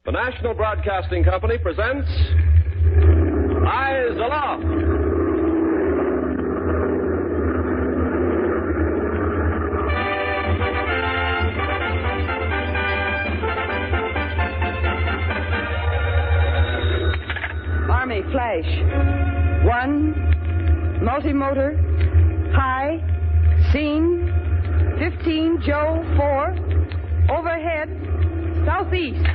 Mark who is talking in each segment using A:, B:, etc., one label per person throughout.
A: The National Broadcasting Company presents Eyes Aloft.
B: Army flash. 1, multi-motor, high, scene, 15, Joe, 4, overhead, southeast.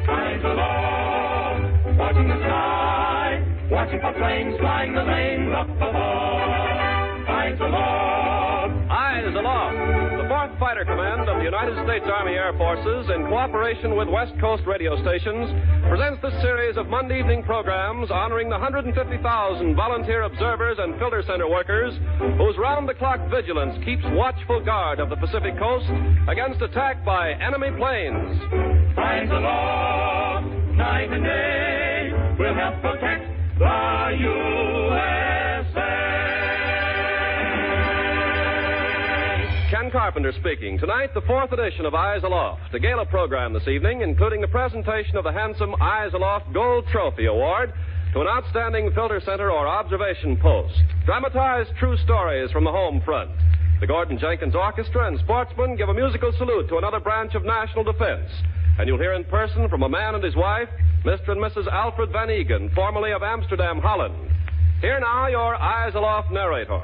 C: Eyes aloft, watching the sky, watching for planes flying the lanes up above. Eyes aloft.
A: Eyes Aloft. The 4th Fighter Command of the United States Army Air Forces, in cooperation with West Coast radio stations, presents this series of Monday evening programs honoring the 150,000 volunteer observers and filter center workers whose round-the-clock vigilance keeps watchful guard of the Pacific coast against attack by enemy planes.
C: Eyes aloft, night and day, we'll help protect the USA.
A: Ken Carpenter speaking. Tonight, the 4th edition of Eyes Aloft, a gala program this evening, including the presentation of the handsome Eyes Aloft Gold Trophy Award to an outstanding filter center or observation post. Dramatized true stories from the home front. The Gordon Jenkins Orchestra and Sportsmen give a musical salute to another branch of national defense. And you'll hear in person from a man and his wife, Mr. and Mrs. Alfred Van Egan, formerly of Amsterdam, Holland. Here now, your Eyes Aloft narrator.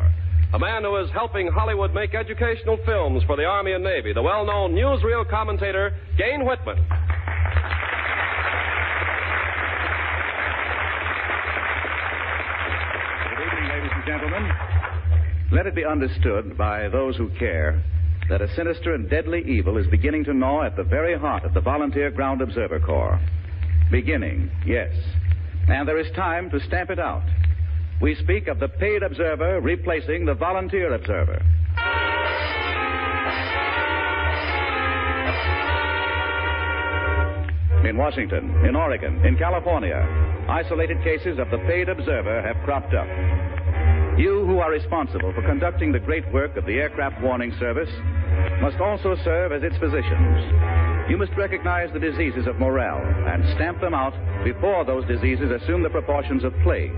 A: A man who is helping Hollywood make educational films for the Army and Navy, the well-known newsreel commentator, Gain Witman.
D: Good evening, ladies and gentlemen. Let it be understood by those who care that a sinister and deadly evil is beginning to gnaw at the very heart of the Volunteer Ground Observer Corps. Beginning, yes. And there is time to stamp it out. We speak of the paid observer replacing the volunteer observer. In Washington, in Oregon, in California, isolated cases of the paid observer have cropped up. You who are responsible for conducting the great work of the Aircraft Warning Service must also serve as its physicians. You must recognize the diseases of morale and stamp them out before those diseases assume the proportions of plague.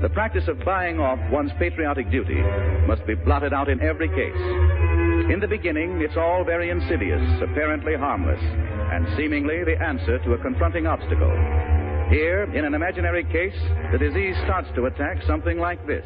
D: The practice of buying off one's patriotic duty must be blotted out in every case. In the beginning, it's all very insidious, apparently harmless, and seemingly the answer to a confronting obstacle. Here, in an imaginary case, the disease starts to attack something like this.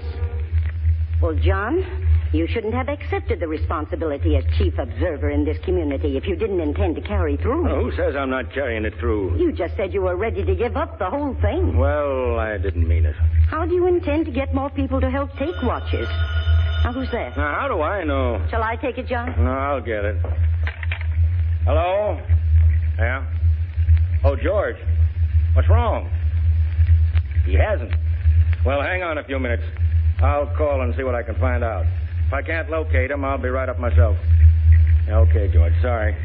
E: Well, John, you shouldn't have accepted the responsibility as chief observer in this community if you didn't intend to carry through.
F: Well, who says I'm not carrying it through?
E: You just said you were ready to give up the whole thing.
F: Well, I didn't mean it.
E: How do you intend to get more people to help take watches? Now, who's there?
F: Now, how do I know?
E: Shall I take it, John?
F: No, I'll get it. Hello? Yeah? Oh, George. What's wrong? He hasn't. Well, hang on a few minutes. I'll call and see what I can find out. If I can't locate him, I'll be right up myself. Okay, George, sorry.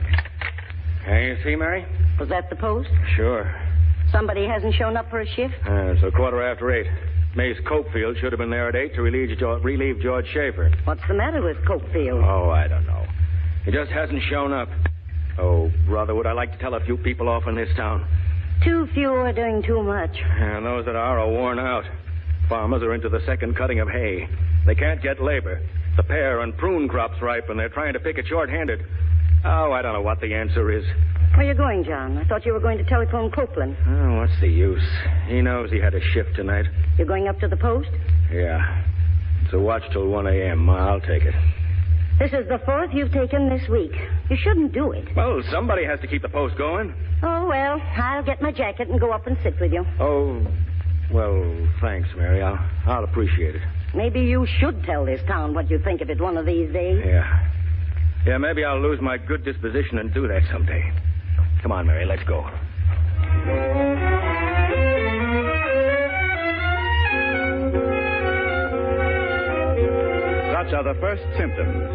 F: You see, Mary?
E: Was that the post?
F: Sure.
E: Somebody hasn't shown up for a shift?
F: It's 8:15. Mace Copefield should have been there at 8 to relieve George Schaefer.
E: What's the matter with Copefield?
F: Oh, I don't know. He just hasn't shown up. Oh, brother, would I like to tell a few people off in this town?
E: Too few are doing too much.
F: And those that are worn out. Farmers are into the second cutting of hay. They can't get labor. The pear and prune crops ripe, and they're trying to pick it short-handed. Oh, I don't know what the answer is.
E: Where are you going, John? I thought you were going to telephone Copeland.
F: Oh, what's the use? He knows he had a shift tonight.
E: You're going up to the post?
F: Yeah. It's a watch till 1 a.m. I'll take it.
E: This is the 4th you've taken this week. You shouldn't do it.
F: Well, somebody has to keep the post going.
E: Oh, well, I'll get my jacket and go up and sit with you.
F: Oh, well, thanks, Mary. I'll appreciate it.
E: Maybe you should tell this town what you think of it one of these days.
F: Yeah, maybe I'll lose my good disposition and do that someday. Come on, Mary, let's go.
D: Such are the first symptoms.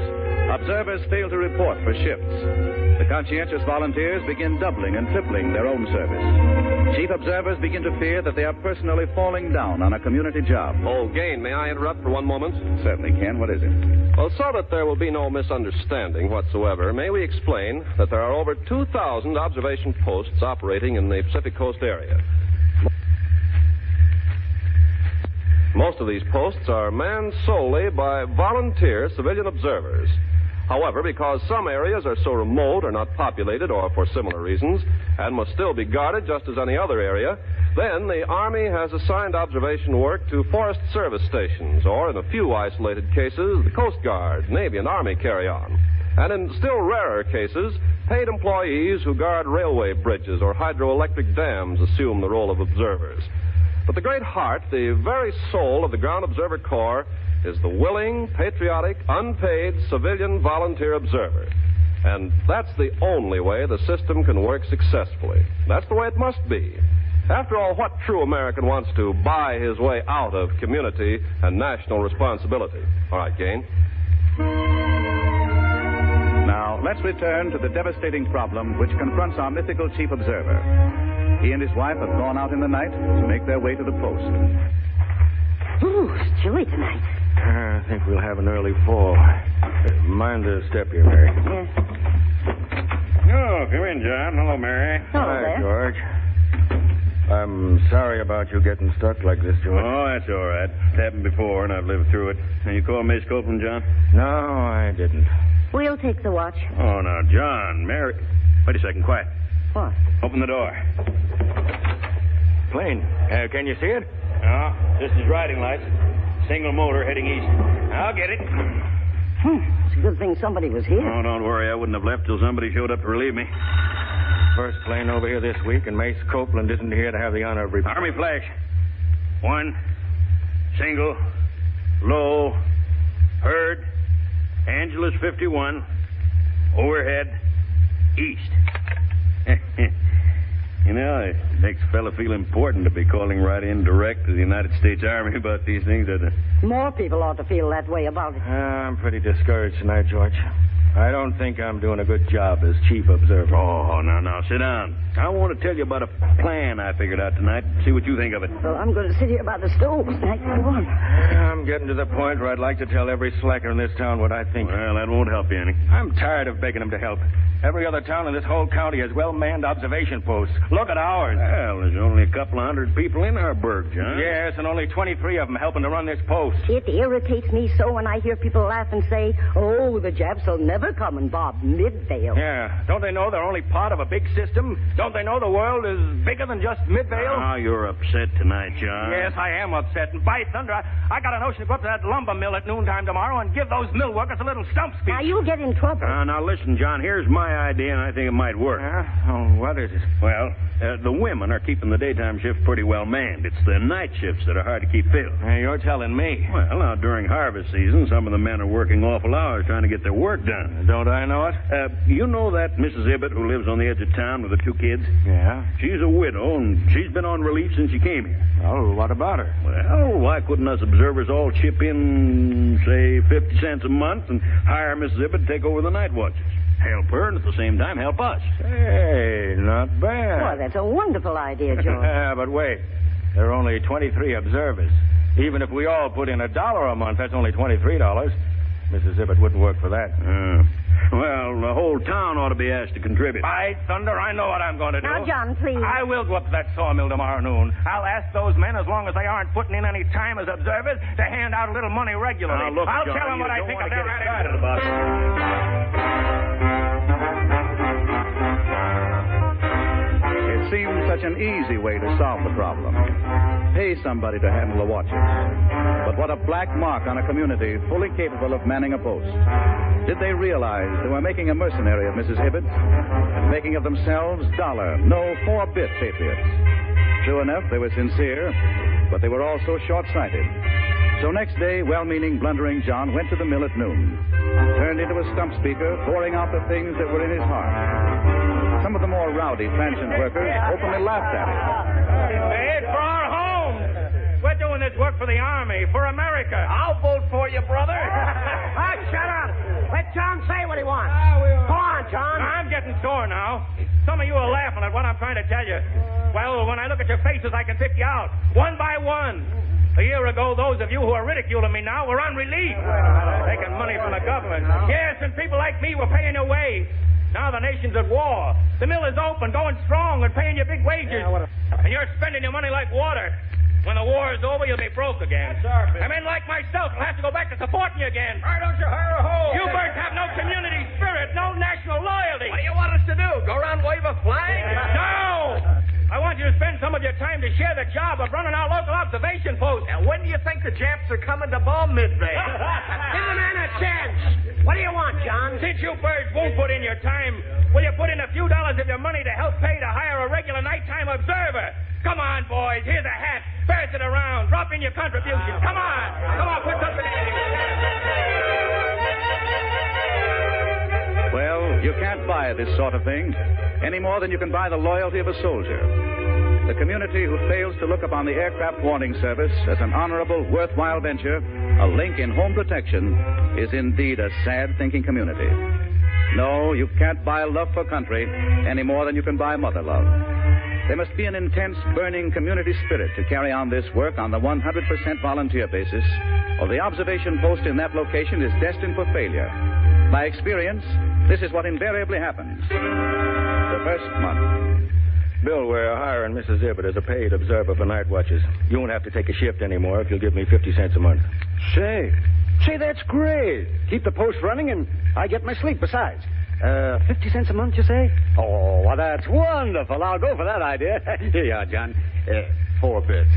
D: Observers fail to report for shifts. The conscientious volunteers begin doubling and tripling their own service. Chief observers begin to fear that they are personally falling down on a community job.
A: Oh, Gain, may I interrupt for one moment?
D: Certainly, Ken. What is it?
A: Well, so that there will be no misunderstanding whatsoever, may we explain that there are over 2,000 observation posts operating in the Pacific Coast area. Most of these posts are manned solely by volunteer civilian observers. However, because some areas are so remote or not populated or for similar reasons and must still be guarded just as any other area, then the Army has assigned observation work to Forest Service stations, or in a few isolated cases, the Coast Guard, Navy, and Army carry on. And in still rarer cases, paid employees who guard railway bridges or hydroelectric dams assume the role of observers. But the great heart, the very soul of the Ground Observer Corps, is the willing, patriotic, unpaid civilian volunteer observer. And that's the only way the system can work successfully. That's the way it must be. After all, what true American wants to buy his way out of community and national responsibility? All right, Gain.
D: Now, let's return to the devastating problem which confronts our mythical chief observer. He and his wife have gone out in the night to make their way to the post.
E: Ooh, it's chilly tonight.
F: I think we'll have an early fall. Mind the step here, Mary.
E: Yes.
F: Oh, come in, John. Hello, Mary.
E: Hello
F: Hi,
E: there.
F: George. I'm sorry about you getting stuck like this, George.
G: Oh, that's all right. It's happened before, and I've lived through it. Now, you call Miss Copeland, John?
F: No, I didn't.
E: We'll take the watch.
G: Oh, now, John, Mary... Wait a second, quiet.
E: What?
G: Open the door.
F: Plane. Can you see it?
G: No, this is riding lights. Single motor heading east. I'll get it.
E: It's a good thing somebody was here.
G: Oh, don't worry. I wouldn't have left till somebody showed up to relieve me.
F: First plane over here this week, and Mace Copeland isn't here to have the honor of reporting.
G: Army flash. 1, single, low, heard, Angeles 51, overhead, east. You know, it makes a fella feel important to be calling right in direct to the United States Army about these things, doesn't it?
E: More people ought to feel that way about it.
F: I'm pretty discouraged tonight, George. I don't think I'm doing a good job as chief observer.
G: Oh, now, sit down. I want to tell you about a plan I figured out tonight. See what you think of it.
E: Well, I'm going to sit here by the stove. Nice and warm.
F: I'm getting to the point where I'd like to tell every slacker in this town what I think.
G: Well, that won't help you any.
F: I'm tired of begging them to help. Every other town in this whole county has well-manned observation posts. Look at ours.
G: Well, there's only a couple of hundred people in our burg, John.
F: Yes, and only 23 of them helping to run this post.
E: It irritates me so when I hear people laugh and say, oh, the Japs will never come and bob Midvale.
F: Yeah. Don't they know they're only part of a big system? Don't they know the world is bigger than just Midvale?
G: Now, you're upset tonight, John.
F: Yes, I am upset. And by thunder, I got a notion to go up to that lumber mill at noontime tomorrow and give those mill workers a little stump speech.
E: Now, you'll get in trouble.
G: Now, listen, John, here's my idea, and I think it might work.
F: Oh, what is it?
G: Well, the women are keeping the daytime shift pretty well manned. It's the night shifts that are hard to keep filled.
F: You're telling me.
G: Well, now, during harvest season, some of the men are working awful hours trying to get their work done.
F: Don't I know it?
G: You know that Mrs. Ibbott who lives on the edge of town with the 2 kids?
F: Yeah.
G: She's a widow, and she's been on relief since she came here.
F: Oh, what about her?
G: Well, why couldn't us observers all chip in, say, 50 cents a month and hire Mrs. Ibbott to take over the night watches? Help her, and at the same time, help us.
F: Hey, not bad.
E: Boy, that's a wonderful idea, George.
F: But wait. There are only 23 observers. Even if we all put in $1 a month, that's only $23. Mrs. Ibbott wouldn't work for that.
G: Well, the whole town ought to be asked to contribute.
F: By thunder, I know what I'm going to do.
E: Now, John, please.
F: I will go up to that sawmill tomorrow noon. I'll ask those men, as long as they aren't putting in any time as observers, to hand out a little money regularly.
G: Now, look,
F: I'll
G: John,
F: tell them what I think of their attitude.
G: about it.
D: It seemed such an easy way to solve the problem. Pay somebody to handle the watches. But what a black mark on a community fully capable of manning a post. Did they realize they were making a mercenary of Mrs. Ibbott and making of themselves no 4-bit patriots? True enough, they were sincere, but they were also short-sighted. So next day, well-meaning, blundering John went to the mill at noon, turned into a stump speaker, pouring out the things that were in his heart. Some of the more rowdy transient workers openly laughed at him.
F: Hey, it's for our homes. We're doing this work for the Army, for America.
H: I'll vote for you, brother. Shut up. Let John say what he wants. Go on, John.
F: I'm getting getting sore now. Some of you are laughing at what I'm trying to tell you. Well, when I look at your faces, I can pick you out, one by one. A year ago, those of you who are ridiculing me now were on relief, taking money from the government. Yes, and people like me were paying your way. Now the nation's at war. The mill is open, going strong, and paying you big wages. And you're spending your money like water. When the war is over, you'll be broke again. And men like myself will have to go back to supporting you again.
H: Why don't you hire a hoe?
F: You birds have no community spirit, no national loyalty.
H: What do you want us to do? Go around wave a flag?
F: No! I want you to spend some of your time to share the job of running our local observation post.
H: Now, when do you think the Japs are coming to bomb Midway?
I: Give the man a chance. What do you want, John?
F: Since you birds won't put in your time, will you put in a few dollars of your money to help pay to hire a regular nighttime observer? Come on, boys. Here's a hat. Pass it around. Drop in your contribution. Come on. Come on, put something in.
D: Well, you can't buy this sort of thing any more than you can buy the loyalty of a soldier. The community who fails to look upon the aircraft warning service as an honorable, worthwhile venture, a link in home protection, is indeed a sad-thinking community. No, you can't buy love for country any more than you can buy mother love. There must be an intense, burning community spirit to carry on this work on the 100% volunteer basis, or the observation post in that location is destined for failure. By experience, this is what invariably happens. The first month.
F: Bill, we're hiring Mrs. Ibbett as a paid observer for night watches. You won't have to take a shift anymore if you'll give me 50 cents a month.
J: Say, that's great. Keep the post running and I get my sleep besides. 50 cents a month, you say? Oh, well, that's wonderful. I'll go for that idea. Here you are, John. 4 bits.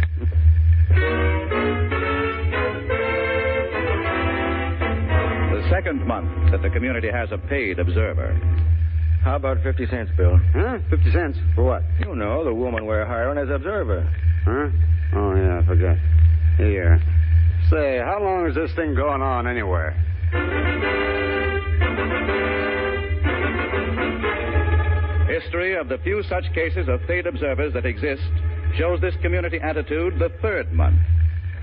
D: The second month that the community has a paid observer.
F: How about 50 cents, Bill?
J: Huh? 50 cents? For what?
F: You know, the woman we're hiring as observer.
J: Huh? Oh, yeah, I forgot. Here. Say, how long is this thing going on anyway?
D: History of the few such cases of paid observers that exist shows this community attitude the third month.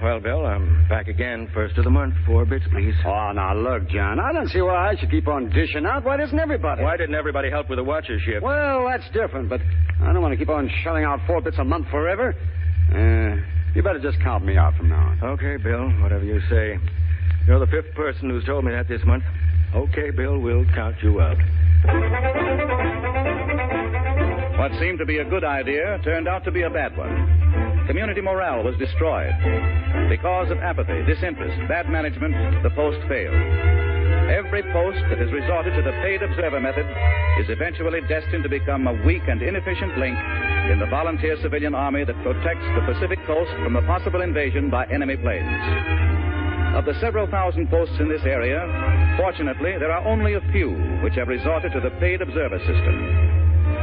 F: Well, Bill, I'm back again. First of the month. 4 bits, please.
J: Oh, now, look, John, I don't see why I should keep on dishing out. Why doesn't everybody?
F: Why didn't everybody help with the watcher shift?
J: Well, that's different, but I don't want to keep on shelling out 4 bits a month forever. You better just count me out from now on.
F: Okay, Bill, whatever you say. You're the 5th person who's told me that this month. Okay, Bill, we'll count you out.
D: What seemed to be a good idea turned out to be a bad one. Community morale was destroyed. Because of apathy, disinterest, bad management, the post failed. Every post that has resorted to the paid observer method is eventually destined to become a weak and inefficient link in the volunteer civilian army that protects the Pacific coast from the possible invasion by enemy planes. Of the several thousand posts in this area, fortunately, there are only a few which have resorted to the paid observer system.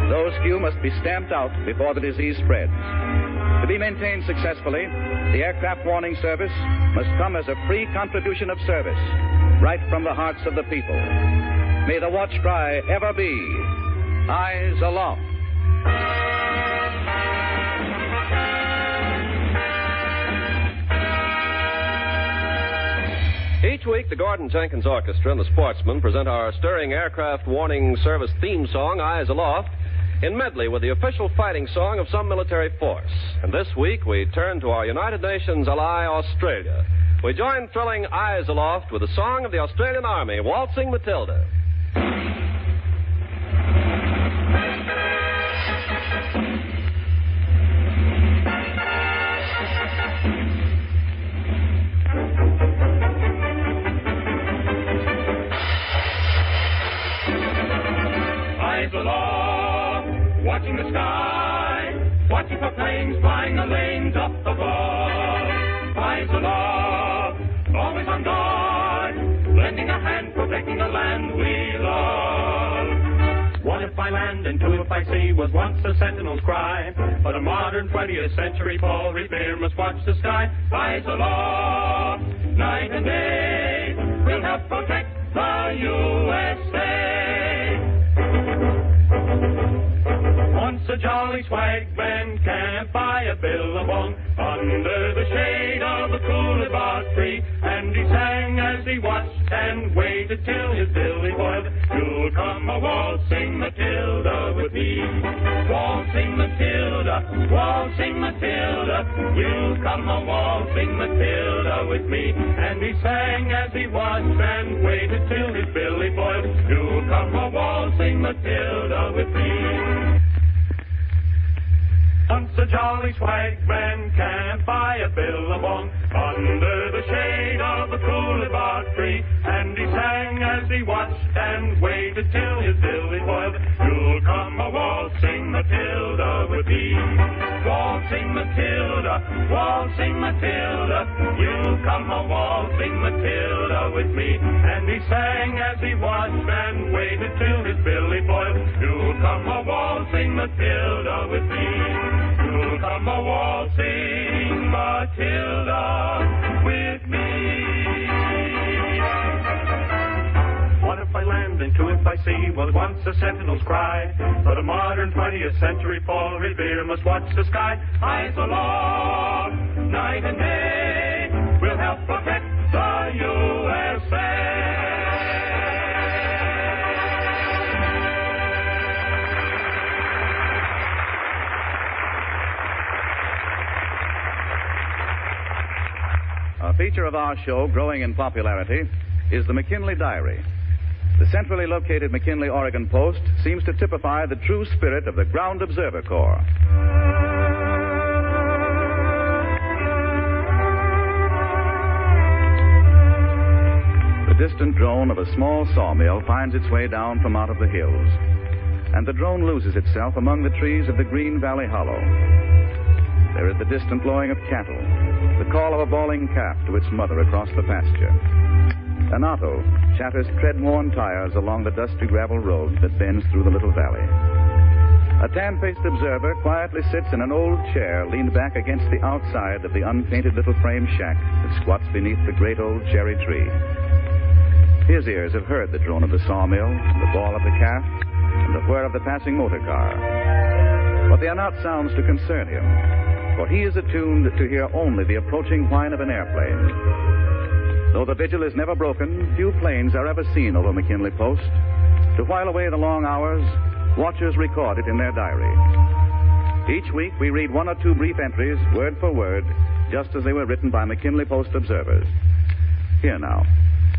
D: Those few must be stamped out before the disease spreads. To be maintained successfully, the aircraft warning service must come as a free contribution of service, right from the hearts of the people. May the watch cry ever be, Eyes Aloft.
A: Each week, the Gordon Jenkins Orchestra and the Sportsmen present our stirring aircraft warning service theme song, Eyes Aloft, in medley with the official fighting song of some military force. And this week, we turn to our United Nations ally, Australia. We join thrilling Eyes Aloft with the song of the Australian Army, Waltzing Matilda.
C: Eyes aloft, watching the sky, watching for planes flying the lanes up above. Eyes aloft, always on guard, lending a hand, protecting the land we love. One if by land and two if by sea was once a sentinel's cry, but a modern 20th century Paul Revere must watch the sky. Eyes aloft, night and day, we'll help protect the USA. Once a jolly swagman can't buy a billabong under the shade of a coolibot tree. And he sang as he watched and waited till his billy boiled. You'll come a waltzing Matilda with me. Waltzing Matilda, waltzing Matilda. You'll come a waltzing Matilda with me. And he sang as he watched and waited till his billy boiled. You'll come a waltzing Matilda with me. Once a jolly swagman can't buy a billabong under the shade of a coolibot tree. And he sang as he watched and waited till his billy boiled. You'll come a waltzing Matilda with me. Waltzing Matilda, waltzing Matilda. You'll come a waltzing Matilda with me. And he sang as he watched and waited till his billy boiled. You'll come a waltzing Matilda with me. You'll come a waltzing Matilda with me. What if I land and two if I see was once a sentinel's cry? But a modern 20th century Paul Revere must watch the sky. Eyes aloft, night and day, we'll help protect the USA.
D: A feature of our show, growing in popularity, is the McKinley Diary. The centrally located McKinley, Oregon Post seems to typify the true spirit of the Ground Observer Corps. The distant drone of a small sawmill finds its way down from out of the hills, and the drone loses itself among the trees of the Green Valley Hollow. There is the distant lowing of cattle, the call of a bawling calf to its mother across the pasture. An auto chatters tread-worn tires along the dusty gravel road that bends through the little valley. A tan-faced observer quietly sits in an old chair leaned back against the outside of the unpainted little frame shack that squats beneath the great old cherry tree. His ears have heard the drone of the sawmill, the bawl of the calf, and the whir of the passing motor car. But they are not sounds to concern him, for he is attuned to hear only the approaching whine of an airplane. Though the vigil is never broken, few planes are ever seen over McKinley Post. To while away the long hours, watchers record it in their diary. Each week we read one or two brief entries, word for word, just as they were written by McKinley Post observers. Here now,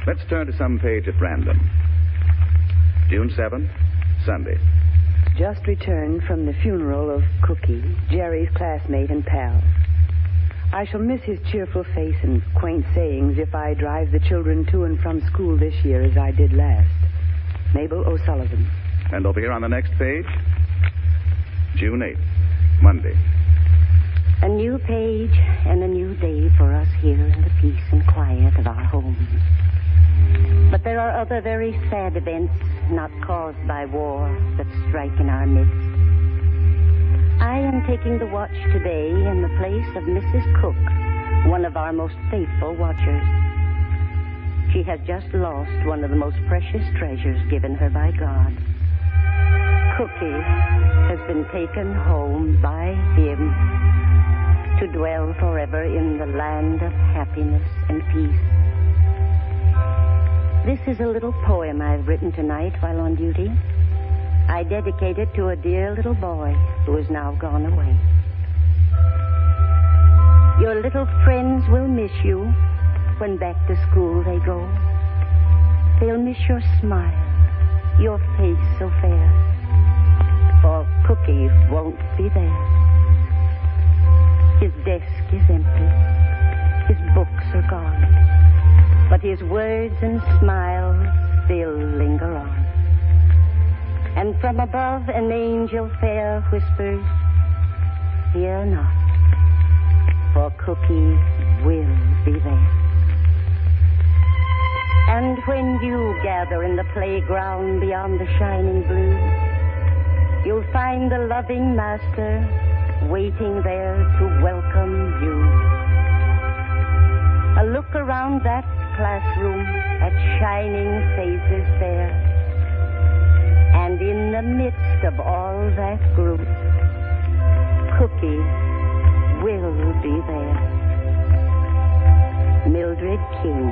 D: let's turn to some page at random. June 7th, Sunday.
B: Just returned from the funeral of Cookie, Jerry's classmate and pal. I shall miss his cheerful face and quaint sayings if I drive the children to and from school this year as I did last. Mabel O'Sullivan.
D: And over here on the next page, June 8th, Monday.
E: A new page and a new day for us here in the peace and quiet of our homes. But there are other very sad events not caused by war that strike in our midst. I am taking the watch today in the place of Mrs. Cook, one of our most faithful watchers. She has just lost one of the most precious treasures given her by God. Cookie has been taken home by Him to dwell forever in the land of happiness and peace. This is a little poem I've written tonight while on duty. I dedicate it to a dear little boy who is now gone away. Your little friends will miss you when back to school they go. They'll miss your smile, your face so fair, for Cookie won't be there. His desk is empty, his books are gone, but his words and smiles still linger on. And from above an angel fair whispers, fear not, for Cookie will be there. And when you gather in the playground beyond the shining blue, you'll find the loving master waiting there to welcome you. A look around that classroom at shining faces there, and in the midst of all that group, Cookie will be there. Mildred King.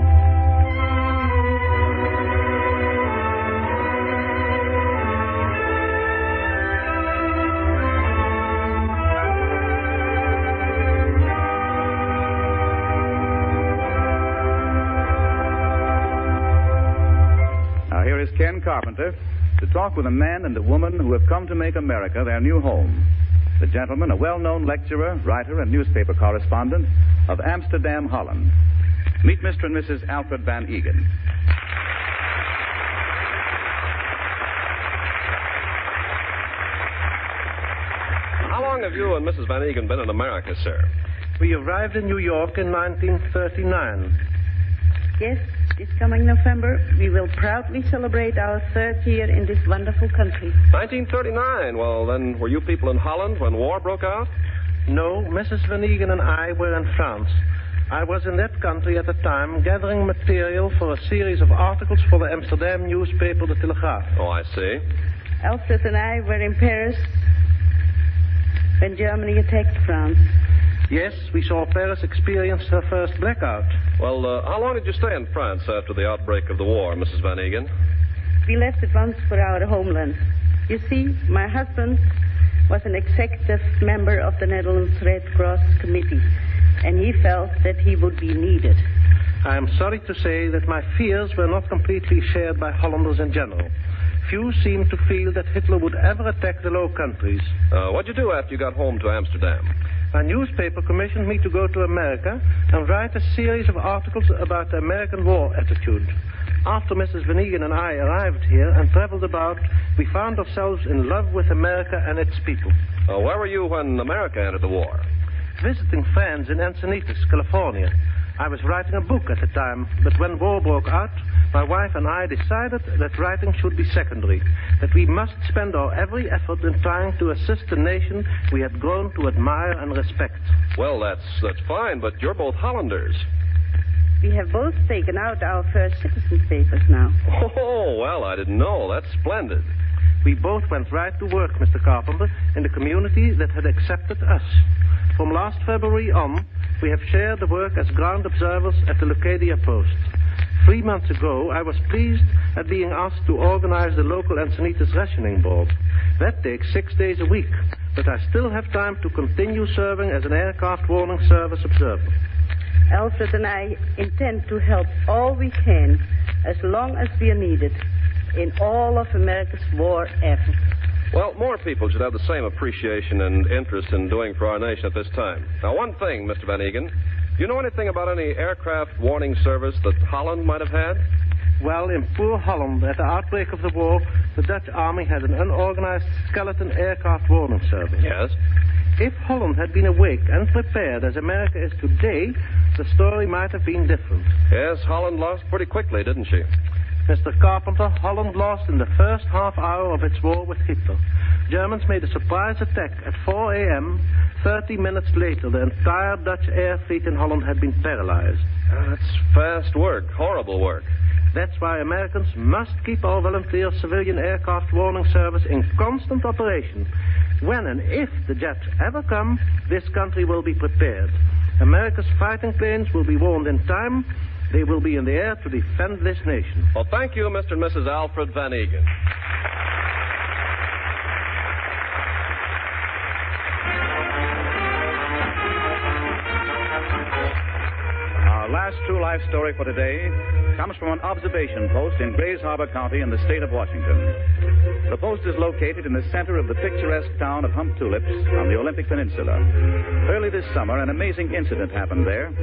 D: Now, here is Ken Carpenter to talk with a man and a woman who have come to make America their new home. The gentleman, a well-known lecturer, writer, and newspaper correspondent of Amsterdam, Holland. Meet Mr. and Mrs. Alfred Van Egan.
A: How long have you and Mrs. Van Egan been in America, sir?
K: We arrived in New York in 1939.
B: Yes, this coming November, we will proudly celebrate our third year in this wonderful country.
A: 1939. Well, then, were you people in Holland when war broke out?
K: No, Mrs. Van Egan and I were in France. I was in that country at the time gathering material for a series of articles for the Amsterdam newspaper, The Telegraaf.
A: Oh, I see.
B: Alfred and I were in Paris when Germany attacked France.
K: Yes, we saw Paris experience her first blackout.
A: Well, how long did you stay in France after the outbreak of the war, Mrs. Van Egan?
B: We left at once for our homeland. You see, my husband was an executive member of the Netherlands Red Cross Committee, and he felt that he would be needed.
K: I am sorry to say that my fears were not completely shared by Hollanders in general. Few seemed to feel that Hitler would ever attack the Low Countries.
A: What'd you do after you got home to Amsterdam?
K: A newspaper commissioned me to go to America and write a series of articles about the American war attitude. After Mrs. Van Egan and I arrived here and traveled about, we found ourselves in love with America and its people.
A: Where were you when America entered the war?
K: Visiting friends in Encinitas, California. I was writing a book at the time, but when war broke out, my wife and I decided that writing should be secondary, that we must spend our every effort in trying to assist the nation we had grown to admire and respect.
A: Well, that's fine, but you're both Hollanders.
B: We have both taken out our first citizen papers now.
A: Oh, well, I didn't know. That's splendid.
K: We both went right to work, Mr. Carpenter, in the community that had accepted us. From last February on, we have shared the work as ground observers at the Leucadia post. 3 months ago, I was pleased at being asked to organize the local Encinitas rationing board. That takes 6 days a week, but I still have time to continue serving as an aircraft warning service observer.
B: Alfred and I intend to help all we can, as long as we are needed, in all of America's war efforts.
A: Well, more people should have the same appreciation and interest in doing for our nation at this time. Now, one thing, Mr. Van Egan. Do you know anything about any aircraft warning service that Holland might have had?
K: Well, in poor Holland, at the outbreak of the war, the Dutch army had an unorganized skeleton aircraft warning service.
A: Yes.
K: If Holland had been awake and prepared as America is today, the story might have been different.
A: Yes, Holland lost pretty quickly, didn't she?
K: Mr. Carpenter, Holland lost in the first half hour of its war with Hitler. Germans made a surprise attack at 4 a.m. 30 minutes later, the entire Dutch air fleet in Holland had been paralyzed.
A: That's fast work, horrible work.
K: That's why Americans must keep our volunteer civilian aircraft warning service in constant operation. When and if the Jets ever come, this country will be prepared. America's fighting planes will be warned in time. They will be in the air to defend this nation.
A: Well, thank you, Mr. and Mrs. Alfred Van Egan.
D: Our last true life story for today comes from an observation post in Grays Harbor County in the state of Washington. The post is located in the center of the picturesque town of Hump Tulips on the Olympic Peninsula. Early this summer, an amazing incident happened there.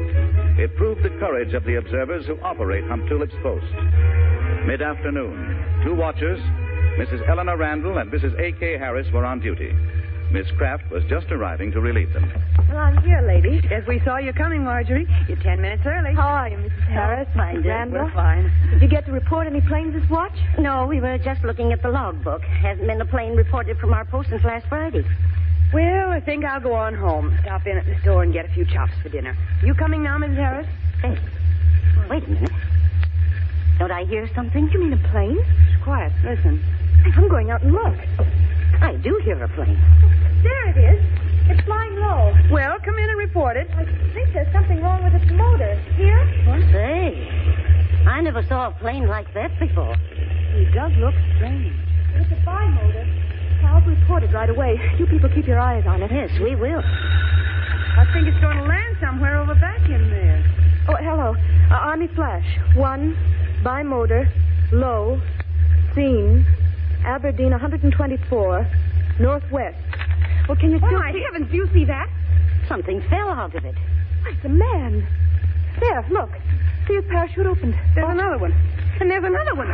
D: It proved the courage of the observers who operate Hump Tulips Post. Mid-afternoon, two watchers, Mrs. Eleanor Randall and Mrs. A.K. Harris, were on duty. Miss Kraft was just arriving to relieve them.
B: Well, I'm here, lady. Guess we saw you coming, Marjorie. You're 10 minutes early.
E: How are you, Mrs. Harris?
B: Fine,
E: Randall?
B: We're fine.
E: Did you get to report any planes this watch? No, we were just looking at the logbook. Hasn't been a plane reported from our post since last Friday.
B: Well, I think I'll go on home. Stop in at the store and get a few chops for dinner. You coming now, Mrs. Harris?
E: Hey, wait a minute. Don't I hear something? You mean a plane?
B: Shh, quiet. Listen.
E: I'm going out and look. I do hear a plane.
B: There it is.
L: It's flying low.
B: Well, come in and report it.
L: I think there's something wrong with its motor. Here?
E: Well, say, I never saw a plane like that before. It does look strange.
L: It's a bi-motor. I'll report it right away. You people keep your eyes on it.
E: Yes, we will.
B: I think it's going to land somewhere over back in there.
L: Oh, hello. Army Flash. 1, bi-motor, low, seen, Aberdeen 124, northwest. Well, can you still
B: my heavens, do you see that?
E: Something fell out of it.
L: It's a man. There, look. See his parachute opened.
B: There's another one. And there's another one.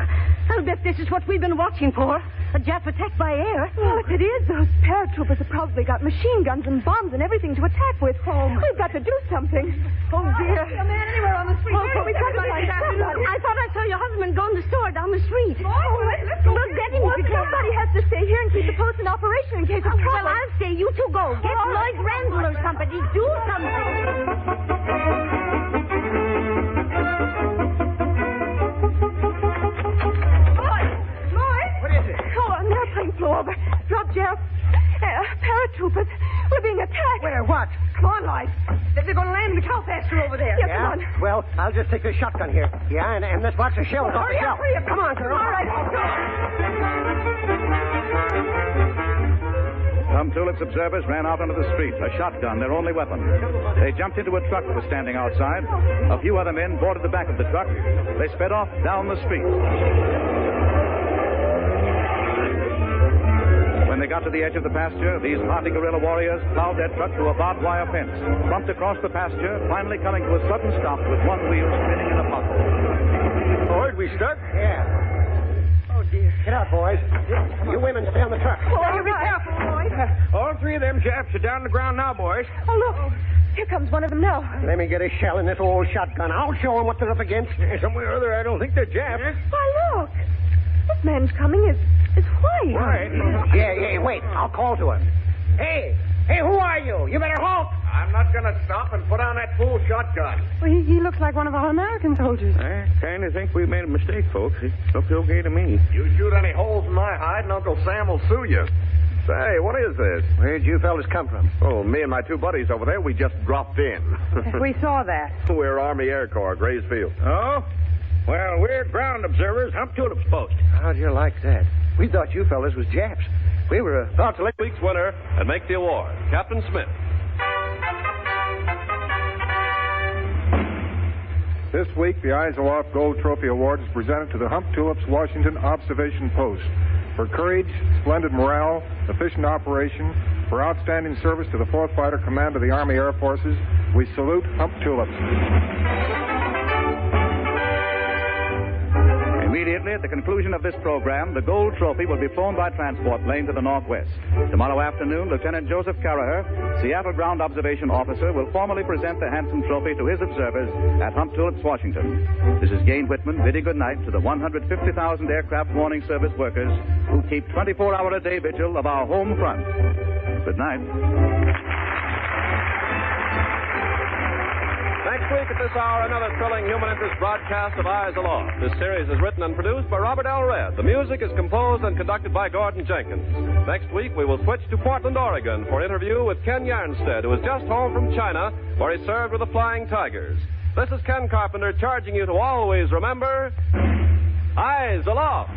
E: I'll bet this is what we've been watching for. A Jap attack by air.
L: Well, if it is, those paratroopers have probably got machine guns and bombs and everything to attack with. We've got to do something. Oh, dear.
B: I don't see a man anywhere on the street.
L: We've got to find somebody.
E: I thought I saw your husband go in the store down the street.
L: Let's go.
E: We'll get him
L: Well,
E: if you can.
L: somebody has to stay here and keep the post in operation in case of trouble.
E: Well, I'll stay. You two go. Get Lloyd Randall or somebody. Do something.
L: Flew over. Drop Jeff. Paratroopers. We're being attacked.
I: Where? What?
B: Come on, Lloyd. They're going to land the cowcaster over there.
L: Yeah,
I: Yeah?
L: come on.
I: Well, I'll just take this shotgun here. Yeah, and let's watch the shells off the shelf.
B: Hurry up.
I: Come on, girl.
L: All right.
D: Some Tulips observers ran out onto the street, a shotgun, their only weapon. They jumped into a truck that was standing outside. A few other men boarded the back of the truck. They sped off down the street. When they got to the edge of the pasture, these hardy guerrilla warriors plowed their truck to a barbed wire fence, bumped across the pasture, finally coming to a sudden stop with one wheel spinning in a pothole.
G: Lloyd, we stuck?
I: Yeah. Oh, dear. Get out, boys. You women stay on the truck.
B: Oh, you be careful, Lloyd.
G: All three of them Japs are down on the ground now, boys.
L: Oh, look. Here comes one of them now.
I: Let me get a shell in this old shotgun. I'll show them what they're up against.
G: Somewhere or other, I don't think they're Japs.
L: Why, look. This man's coming is white.
G: Right.
I: Yeah, wait. I'll call to him. Hey, who are you? You better halt.
H: I'm not going to stop and put on that fool shotgun.
B: Well, he looks like one of our American soldiers.
G: I kind of think we made a mistake, folks. It looks okay to me.
H: You shoot any holes in my hide, and Uncle Sam will sue you. Say, what is this?
I: Where'd you fellas come from?
H: Oh, me and my two buddies over there, we just dropped in.
B: We saw that.
H: We're Army Air Corps, Grays Field.
G: Oh? Well, we're ground observers, Hump Tulips Post.
I: How'd you like that? We thought you fellas was Japs. We were thought to let...
A: Week's winner and make the award, Captain Smith.
M: This week, the Eyes Aloft Gold Trophy Award is presented to the Hump Tulips Washington Observation Post for courage, splendid morale, efficient operation, for outstanding service to the 4th Fighter Command of the Army Air Forces. We salute Hump Tulips.
D: Immediately at the conclusion of this program, the gold trophy will be flown by transport plane to the Northwest. Tomorrow afternoon, Lieutenant Joseph Caraher, Seattle Ground Observation Officer, will formally present the handsome trophy to his observers at Hump Tulips, Washington. This is Gain Whitman bidding good night to the 150,000 aircraft warning service workers who keep 24-hour-a-day vigil of our home front. Good night.
A: Next week at this hour, another thrilling human interest broadcast of Eyes Aloft. This series is written and produced by Robert L. Red. The music is composed and conducted by Gordon Jenkins. Next week, we will switch to Portland, Oregon for an interview with Ken Yarnstead, who is just home from China, where he served with the Flying Tigers. This is Ken Carpenter charging you to always remember, Eyes Aloft.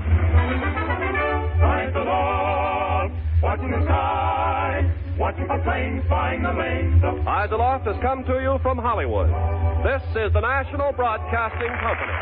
C: Eyes aloft, watching the sky, watching for planes flying the lanes of...
A: Eyes Aloft has come to you from Hollywood. This is the National Broadcasting Company.